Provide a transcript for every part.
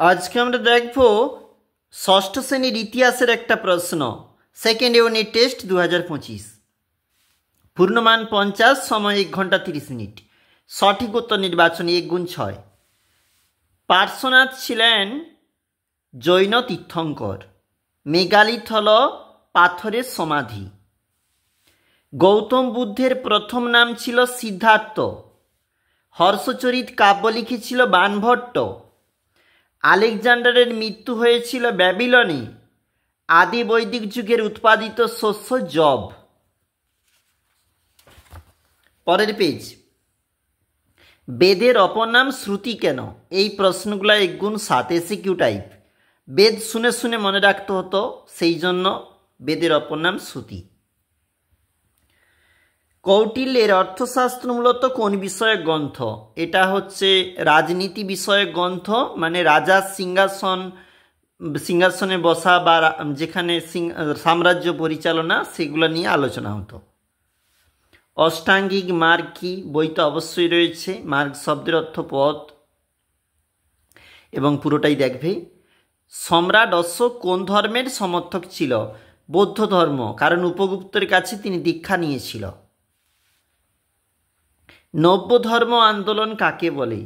আজকে আমরা দেখব ষষ্ঠ শ্রেণীর ইতিহাসের একটা প্রশ্ন, সেকেন্ড ইউনিট টেস্ট 2025। পূর্ণমান 50, সময় 1 ঘন্টা 30 মিনিট। সঠিক উত্তর নির্বাচনী 1×6। পার্শ্বনাথ ছিলেন জৈন তীর্থঙ্কর। মেগালিথ হল পাথরের সমাধি। গৌতম বুদ্ধের প্রথম নাম ছিল সিদ্ধার্থ। হর্ষচরিত কাব্য লিখেছিল বাণভট্ট। আলেকজান্ডারের মৃত্যু হয়েছিল ব্যাবিলনে। আদি বৈদিক যুগের উৎপাদিত শস্য যব। পরের পেজ, বেদের অপর নাম শ্রুতি কেন? এই প্রশ্নগুলো 1×7 এসিকিউ টাইপ। বেদ শুনে শুনে মনে রাখতে হতো, সেই জন্য বেদের অপর নাম শ্রুতি। কৌটিল্যের অর্থশাস্ত্র মূলত কোন বিষয়ক গ্রন্থ? এটা হচ্ছে রাজনীতি বিষয়ক গ্রন্থ, মানে রাজার সিংহাসনে বসা বা যেখানে সাম্রাজ্য পরিচালনা, সেগুলো নিয়ে আলোচনা হতো। অষ্টাঙ্গিক মার্গ কি? বইতে অবশ্যই রয়েছে। মার্গ শব্দের অর্থ পথ, এবং পুরোটাই দেখবে। সম্রাট অশোক কোন ধর্মের সমর্থক ছিল? বৌদ্ধ ধর্ম, কারণ উপগুপ্তের কাছে তিনি দীক্ষা নিয়েছিল। নব্য ধর্ম আন্দোলন কাকে বলে?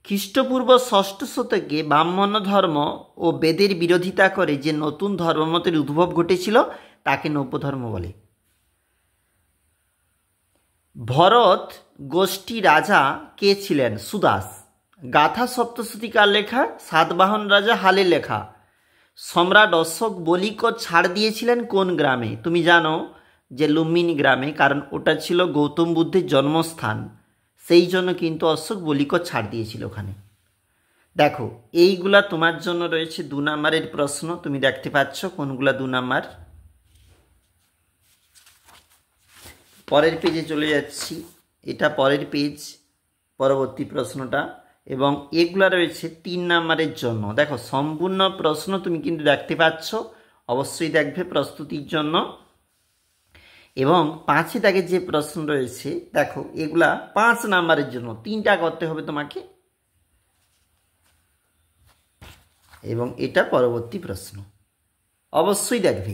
খ্রিস্টপূর্ব 6ষ্ঠ শতকে ব্রাহ্মণ্য ধর্ম ও বেদের বিরোধিতা করে যে নতুন ধর্মমতের উদ্ভব ঘটেছিল তাকে নব্য ধর্ম বলে। ভরত গোষ্ঠী রাজা কে ছিলেন? সুদাস। গাথা সপ্তশতী কার লেখা? সাতবাহন রাজা হালের লেখা। সম্রাট অশোক বলিকো ছাড় দিয়েছিলেন কোন গ্রামে? তুমি জানো যে লুম্বিনী গ্রামে, কারণ ওটা ছিল গৌতম বুদ্ধের জন্মস্থান, সেই জন্য কিন্তু অশোক বলিকো ছাড় দিয়েছিল ওখানে। দেখো, এইগুলা তোমার জন্য রয়েছে 2 নম্বরের প্রশ্ন। তুমি দেখতে পাচ্ছ কোনগুলা 2 নম্বর। পরের পেজে চলে যাচ্ছি, এটা পরের পেজ, পরবর্তী প্রশ্নটা, এবং এগুলা রয়েছে 3 নম্বরের জন্য। দেখো, সম্পূর্ণ প্রশ্ন তুমি কিন্তু দেখতে পাচ্ছ, অবশ্যই দেখবে প্রস্তুতির জন্য। এবং 5 দাগের যে প্রশ্ন রয়েছে, দেখো এগুলা 5 নম্বরের জন্য, 3টা করতে হবে তোমাকে, এবং এটা পরবর্তী প্রশ্ন, অবশ্যই দেখবে।